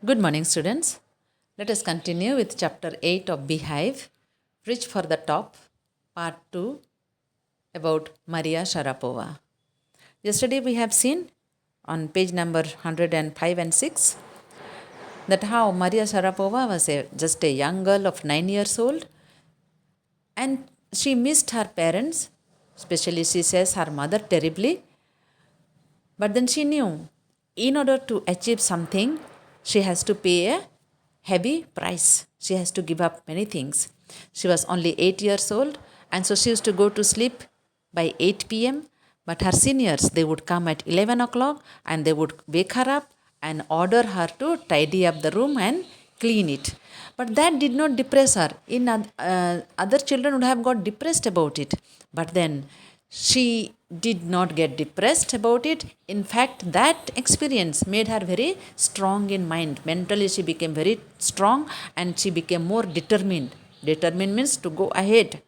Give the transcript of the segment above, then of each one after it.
Good morning, students. Let us continue with chapter 8 of Beehive, Reach for the Top, part 2 about Maria Sharapova. Yesterday we have seen on page number 105 and 6 that how Maria Sharapova was just a young girl of 9 years old and she missed her parents, especially she says her mother terribly. But then she knew in order to achieve something, she has to pay a heavy price. She has to give up many things. She was only 8 years old, and so she used to go to sleep by 8 p.m. But her seniors, they would come at 11 o'clock and they would wake her up and order her to tidy up the room and clean it. But that did not depress her. Other children would have got depressed about it. But then she did not get depressed about it. In fact, that experience made her very strong in mind. Mentally, she became very strong and she became more determined. Determined means to go ahead.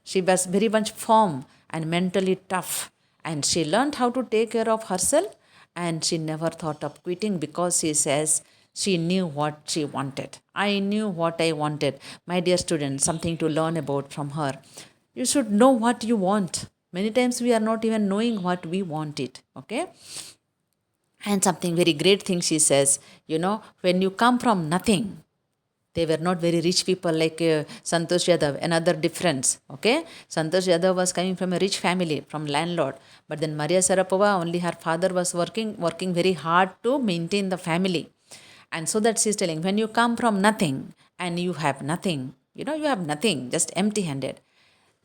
She was very much firm and mentally tough. And she learned how to take care of herself and she never thought of quitting because she says she knew what she wanted. I knew what I wanted. My dear students, something to learn about from her. You should know what you want. Many times we are not even knowing what we want it. Okay? And something very great thing she says, when you come from nothing, they were not very rich people like Santosh Yadav, another difference. Okay? Santosh Yadav was coming from a rich family, from landlord. But then Maria Sharapova, only her father was working very hard to maintain the family. And so that she's telling, when you come from nothing and you have nothing, you have nothing, just empty handed,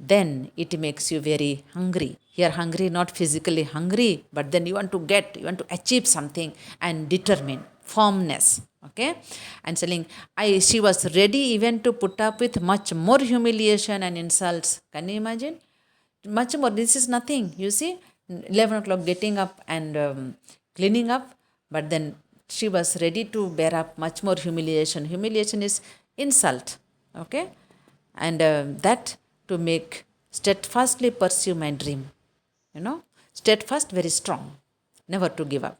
then it makes you very hungry. Here, hungry, not physically hungry, but then you want to achieve something and determine, firmness. Okay? And telling, she was ready even to put up with much more humiliation and insults. Can you imagine? Much more. This is nothing. You see, 11 o'clock getting up and cleaning up, but then she was ready to bear up much more humiliation. Humiliation is insult. Okay? And that to make steadfastly pursue my dream. Steadfast, very strong, never to give up.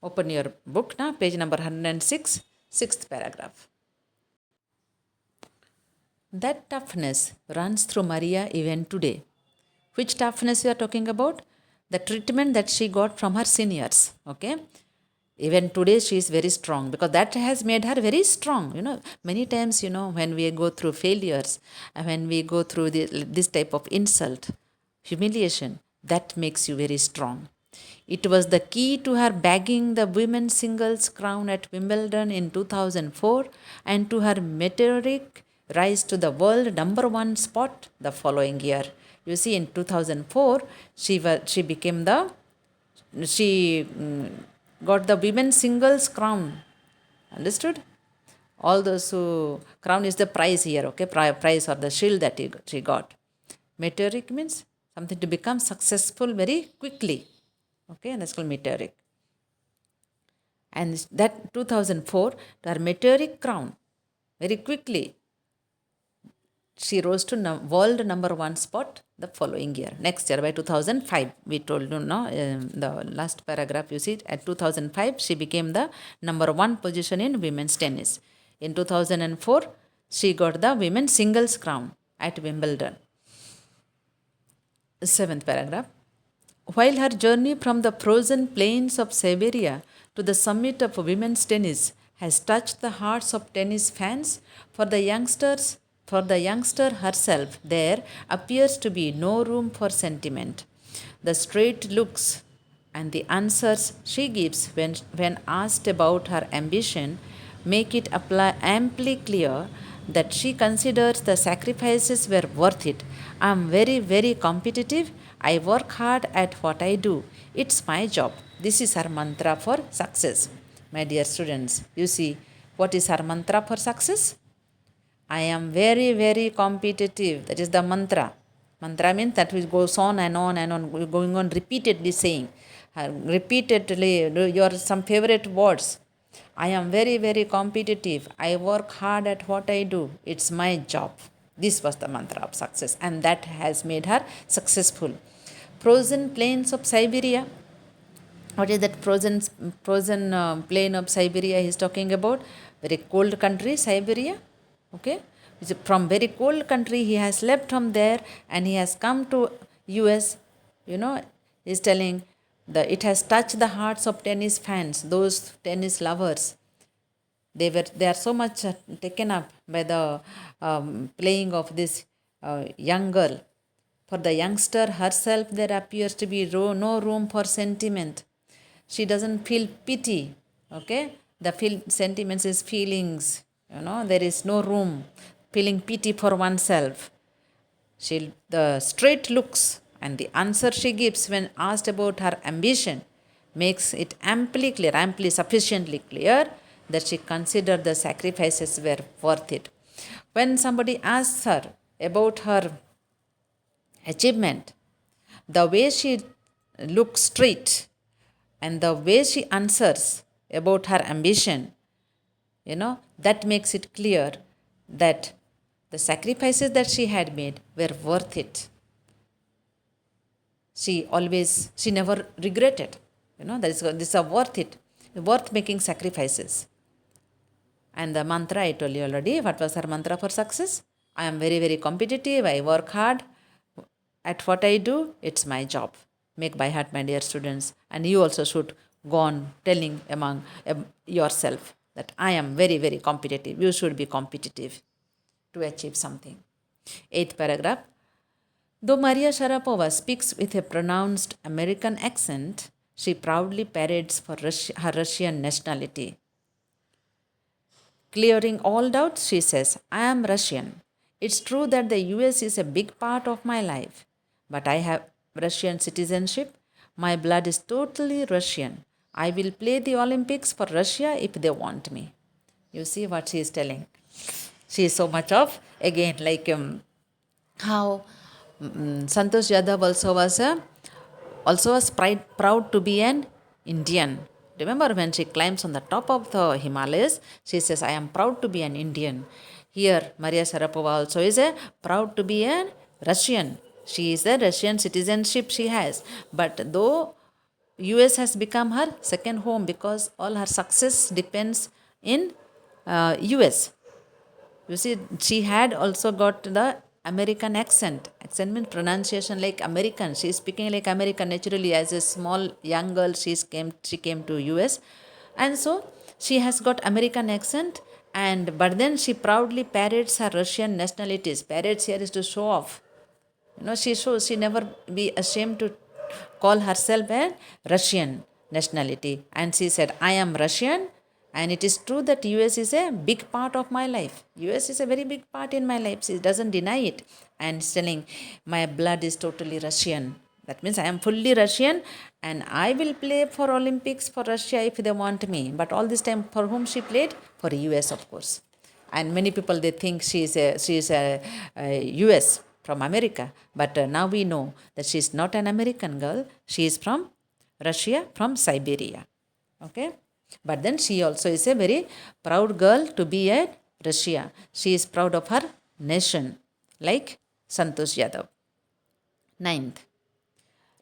Open your book now, page number 106, sixth paragraph. That toughness runs through Maria even today. Which toughness we are talking about? The treatment that she got from her seniors. Okay? Even today she is very strong because that has made her very strong. Many times, when we go through failures, when we go through this type of insult, humiliation, that makes you very strong. It was the key to her bagging the women's singles crown at Wimbledon in 2004 and to her meteoric rise to the world number one spot the following year. You see, in 2004, she got the women's singles crown. Understood? All those who, crown is the prize here, okay? Prize or the shield that she got. Meteoric means something to become successful very quickly. Okay, and that's called meteoric. And that 2004, her meteoric crown, very quickly, she rose to world number one spot the following year. Next year, by 2005, we told you, the last paragraph, you see, at 2005, she became the number one position in women's tennis. In 2004, she got the women's singles crown at Wimbledon. Seventh paragraph. While her journey from the frozen plains of Siberia to the summit of women's tennis has touched the hearts of tennis fans, for the youngster herself, there appears to be no room for sentiment. The straight looks and the answers she gives when asked about her ambition make it amply clear that she considers the sacrifices were worth it. I am very, very competitive. I work hard at what I do. It's my job. This is her mantra for success. My dear students, you see, what is her mantra for success? I am very, very competitive. That is the mantra. Mantra means that which goes on and on and on, going on repeatedly saying. Repeatedly, your some favorite words. I am very, very competitive. I work hard at what I do. It's my job. This was the mantra of success, and that has made her successful. Frozen plains of Siberia. What is that frozen plain of Siberia he's talking about? Very cold country, Siberia. Okay, from very cold country he has left from there and he has come to US. You know, he's telling the it has touched the hearts of tennis fans, those tennis lovers. They are so much taken up by the playing of this young girl. For the youngster herself there appears to be no room for sentiment. She doesn't feel pity. Okay, the feel sentiments is feelings. You know, there is no room feeling pity for oneself. The straight looks and the answer she gives when asked about her ambition makes it amply sufficiently clear that she considered the sacrifices were worth it. When somebody asks her about her achievement, the way she looks straight and the way she answers about her ambition, that makes it clear that the sacrifices that she had made were worth it. She never regretted. These are worth it, worth making sacrifices. And the mantra I told you already. What was her mantra for success? I am very, very competitive. I work hard at what I do. It's my job. Make by heart, my dear students. And you also should go on telling among yourself that I am very, very competitive. You should be competitive to achieve something. 8th paragraph. Though Maria Sharapova speaks with a pronounced American accent, she proudly parades for her Russian nationality. Clearing all doubts, she says, I am Russian. It's true that the US is a big part of my life, but I have Russian citizenship. My blood is totally Russian. I will play the Olympics for Russia if they want me. You see what she is telling. She is so much of, again, like how Santosh Yadav also was proud to be an Indian. Remember when she climbs on the top of the Himalayas, she says, I am proud to be an Indian. Here, Maria Sharapova also is proud to be a Russian. She is a Russian citizenship she has. But though US has become her second home because all her success depends in US. You see, she had also got the American accent. Accent means pronunciation like American. She is speaking like American naturally. As a small young girl, she came to US, and so she has got American accent. And but then she proudly parades her Russian nationalities. Parades here is to show off. She never be ashamed to call herself a Russian nationality. And she said, I am Russian and it is true that US is a big part of my life. US is a very big part in my life. She doesn't deny it. And telling my blood is totally Russian. That means I am fully Russian and I will play for Olympics for Russia if they want me. But all this time for whom she played? For US, of course. And many people they think she is a US from America, but now we know that she is not an American girl. She is from Russia, from Siberia. Okay, but then she also is a very proud girl to be a Russia. She is proud of her nation, like Santosh Yadav. 9th,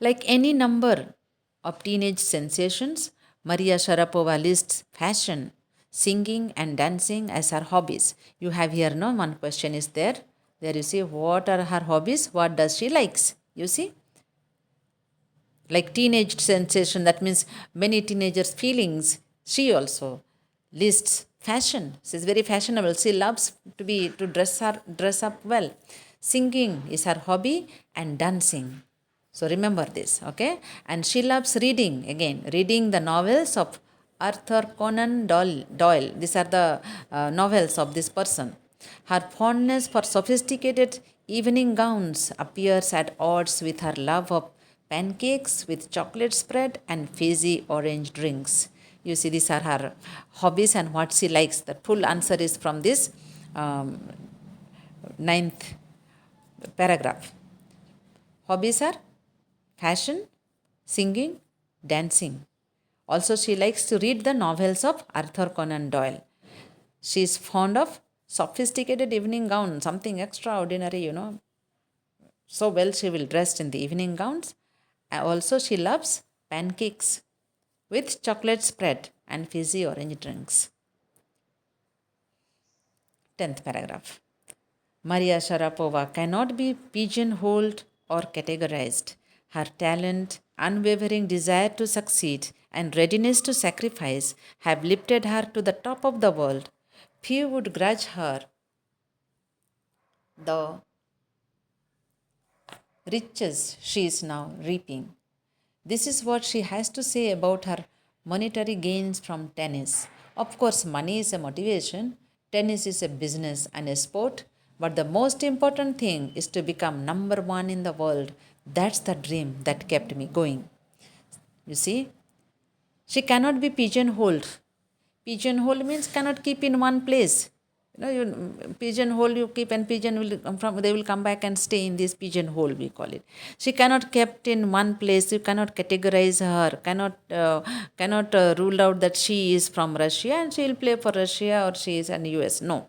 like any number of teenage sensations, Maria Sharapova lists fashion, singing, and dancing as her hobbies. You have here, no? One question is there. There you see, what are her hobbies? What does she likes? You see? Like teenage sensation, that means many teenagers' feelings. She also lists fashion. She is very fashionable. She loves to dress up well. Singing is her hobby and dancing. So remember this, okay? And she loves reading, again, reading the novels of Arthur Conan Doyle. These are the novels of this person. Her fondness for sophisticated evening gowns appears at odds with her love of pancakes with chocolate spread and fizzy orange drinks. You see, these are her hobbies and what she likes. The full answer is from this 9th paragraph. Hobbies are fashion, singing, dancing. Also, she likes to read the novels of Arthur Conan Doyle. She is fond of sophisticated evening gown, something extraordinary, So well she will dress in the evening gowns. Also, she loves pancakes with chocolate spread and fizzy orange drinks. 10th paragraph. Maria Sharapova cannot be pigeonholed or categorized. Her talent, unwavering desire to succeed, and readiness to sacrifice have lifted her to the top of the world. Few would grudge her the riches she is now reaping. This is what she has to say about her monetary gains from tennis. Of course, money is a motivation, tennis is a business and a sport, but the most important thing is to become number one in the world. That's the dream that kept me going. You see, she cannot be pigeonholed. Pigeonhole means cannot keep in one place. You pigeonhole you keep and pigeon will come from. They will come back and stay in this pigeonhole. We call it. She cannot kept in one place. You cannot categorize her. Cannot rule out that she is from Russia and she will play for Russia or she is in US. No,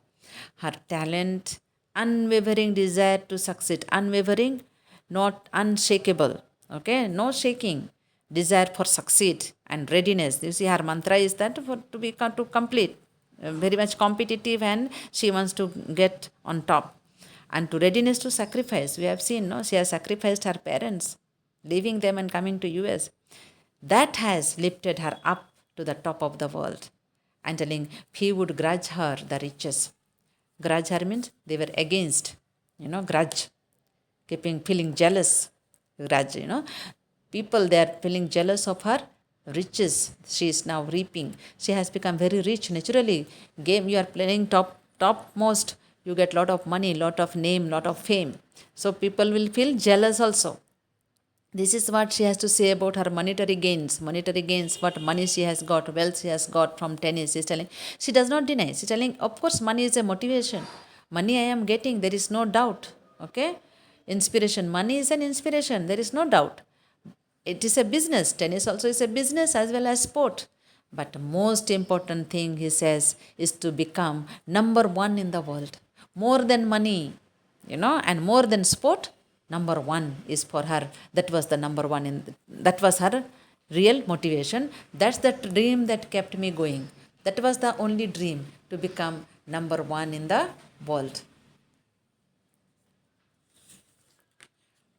her talent, unwavering desire to succeed, unwavering, not unshakable. Okay, no shaking desire for succeed and readiness. You see, her mantra is that for to be to complete, very much competitive, and she wants to get on top. And to readiness to sacrifice, we have seen, no, she has sacrificed her parents, leaving them and coming to US. That has lifted her up to the top of the world. And telling, he would grudge her the riches. Grudge her means they were against, grudge, feeling jealous, grudge, people they are feeling jealous of her riches she is now reaping. She has become very rich naturally. Game you are playing topmost, you get lot of money, lot of name, lot of fame, so people will feel jealous also. This is what she has to say about her monetary gains. Monetary gains, what money she has got, wealth she has got from tennis. She's telling, she does not deny. She's telling, of course, money is a motivation. Money I am getting, there is no doubt. Okay? Inspiration. Money is an inspiration, there is no doubt. It is a business. Tennis also is a business as well as sport. But most important thing, he says, is to become number one in the world. More than money, and more than sport, number one is for her. That was the number one that was her real motivation. That's the dream that kept me going. That was the only dream, to become number one in the world.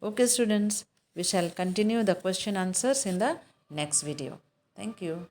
Okay, students, we shall continue the question answers in the next video. Thank you.